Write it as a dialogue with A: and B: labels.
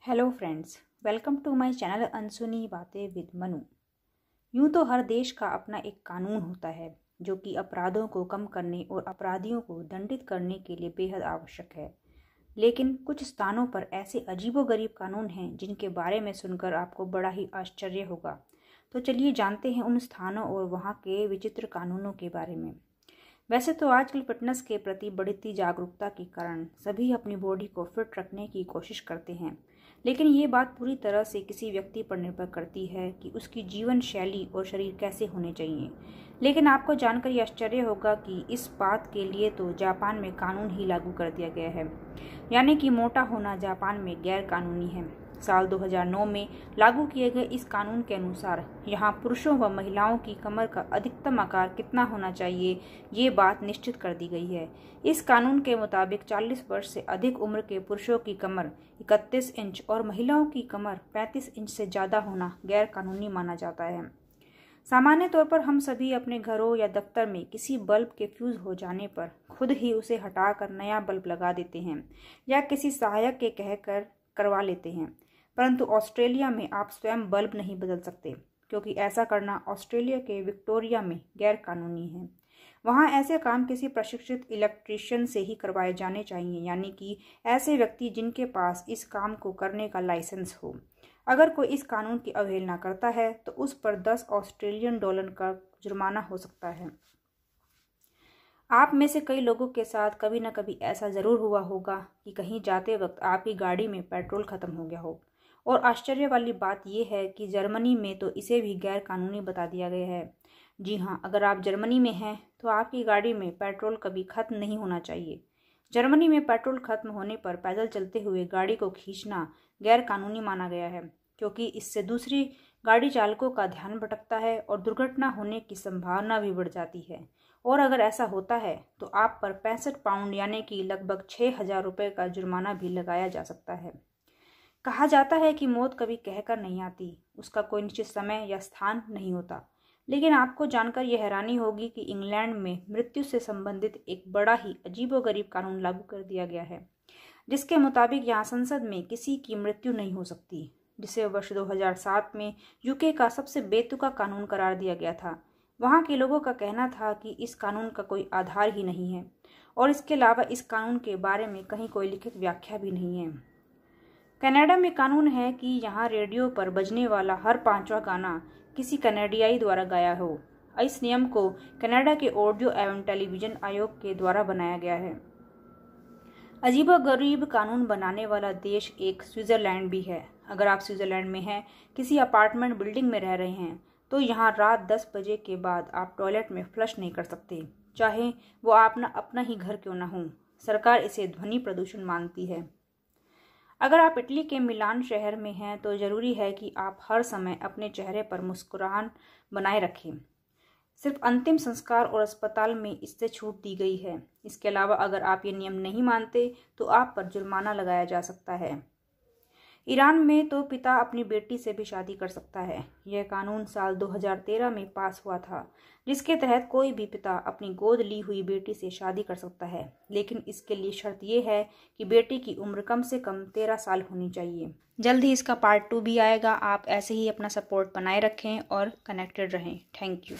A: Hello friends, welcome to my channel अनसुनी बातें with Manu. यूँ तो हर देश का अपना एक कानून होता है जो कि अपराधों को कम करने और अपराधियों को दंडित करने के लिए बेहद आवश्यक है। लेकिन कुछ स्थानों पर ऐसे अजीबोगरीब कानून हैं जिनके बारे में सुनकर आपको बड़ा ही आश्चर्य होगा। तो चलिए जानते हैं उन स्थानों और वहाँ के विचित्र कानूनों के बारे में। वैसे तो आजकल फिटनेस के प्रति बढ़ती जागरूकता के कारण सभी अपनी बॉडी को फिट रखने की कोशिश करते हैं, लेकिन ये बात पूरी तरह से किसी व्यक्ति पर निर्भर करती है कि उसकी जीवन शैली और शरीर कैसे होने चाहिए। लेकिन आपको जानकर ये आश्चर्य होगा कि इस बात के लिए तो जापान में कानून ही लागू कर दिया गया है, यानी कि मोटा होना जापान में गैर कानूनी है। साल 2009 में लागू किए गए इस कानून के अनुसार यहाँ पुरुषों व महिलाओं की कमर का अधिकतम आकार कितना होना चाहिए, ये बात निश्चित कर दी गई है। इस कानून के मुताबिक 40 वर्ष से अधिक उम्र के पुरुषों की कमर 31 इंच और महिलाओं की कमर 35 इंच से ज़्यादा होना गैर कानूनी माना जाता है। सामान्य तौर पर हम सभी अपने घरों या दफ्तर में किसी बल्ब के फ्यूज हो जाने पर खुद ही उसे हटाकर नया बल्ब लगा देते हैं या किसी सहायक के कहकर करवा लेते हैं, परंतु ऑस्ट्रेलिया में आप स्वयं बल्ब नहीं बदल सकते, क्योंकि ऐसा करना ऑस्ट्रेलिया के विक्टोरिया में गैर कानूनी है। वहाँ ऐसे काम किसी प्रशिक्षित इलेक्ट्रीशियन से ही करवाए जाने चाहिए, यानी कि ऐसे व्यक्ति जिनके पास इस काम को करने का लाइसेंस हो। अगर कोई इस कानून की अवहेलना करता है तो उस पर 10 ऑस्ट्रेलियन डॉलर का जुर्माना हो सकता है। आप में से कई लोगों के साथ कभी न कभी ऐसा ज़रूर हुआ होगा कि कहीं जाते वक्त आपकी गाड़ी में पेट्रोल ख़त्म हो गया हो, और आश्चर्य वाली बात यह है कि जर्मनी में तो इसे भी गैर कानूनी बता दिया गया है। जी हाँ, अगर आप जर्मनी में हैं तो आपकी गाड़ी में पेट्रोल कभी खत्म नहीं होना चाहिए। जर्मनी में पेट्रोल खत्म होने पर पैदल चलते हुए गाड़ी को खींचना गैर कानूनी माना गया है, क्योंकि इससे दूसरी गाड़ी चालकों का ध्यान भटकता है और दुर्घटना होने की संभावना भी बढ़ जाती है। और अगर ऐसा होता है तो आप पर 65 पाउंड यानी कि लगभग 6,000 रुपये का जुर्माना भी लगाया जा सकता है। कहा जाता है कि मौत कभी कहकर नहीं आती, उसका कोई निश्चित समय या स्थान नहीं होता। लेकिन आपको जानकर यह हैरानी होगी कि इंग्लैंड में मृत्यु से संबंधित एक बड़ा ही अजीबोगरीब कानून लागू कर दिया गया है, जिसके मुताबिक यहाँ संसद में किसी की मृत्यु नहीं हो सकती, जिसे वर्ष 2007 में यूके का सबसे बेतुका कानून करार दिया गया था। वहाँ के लोगों का कहना था कि इस कानून का कोई आधार ही नहीं है, और इसके अलावा इस कानून के बारे में कहीं कोई लिखित व्याख्या भी नहीं है। कनाडा में कानून है कि यहाँ रेडियो पर बजने वाला हर 5वां गाना किसी कनाडियाई द्वारा गाया हो। इस नियम को कनाडा के ऑडियो एवं टेलीविजन आयोग के द्वारा बनाया गया है। अजीबोगरीब कानून बनाने वाला देश एक स्विट्जरलैंड भी है। अगर आप स्विट्जरलैंड में हैं, किसी अपार्टमेंट बिल्डिंग में रह रहे हैं, तो यहाँ रात 10 बजे के बाद आप टॉयलेट में फ्लश नहीं कर सकते, चाहे वो अपना ही घर क्यों ना हो। सरकार इसे ध्वनि प्रदूषण मानती है। अगर आप इटली के मिलान शहर में हैं तो ज़रूरी है कि आप हर समय अपने चेहरे पर मुस्कुराहट बनाए रखें। सिर्फ अंतिम संस्कार और अस्पताल में इससे छूट दी गई है। इसके अलावा अगर आप ये नियम नहीं मानते तो आप पर जुर्माना लगाया जा सकता है। ईरान में तो पिता अपनी बेटी से भी शादी कर सकता है। यह कानून साल 2013 में पास हुआ था, जिसके तहत कोई भी पिता अपनी गोद ली हुई बेटी से शादी कर सकता है, लेकिन इसके लिए शर्त यह है कि बेटी की उम्र कम से कम 13 साल होनी चाहिए। जल्द ही इसका पार्ट 2 भी आएगा। आप ऐसे ही अपना सपोर्ट बनाए रखें और कनेक्टेड रहें। Thank you.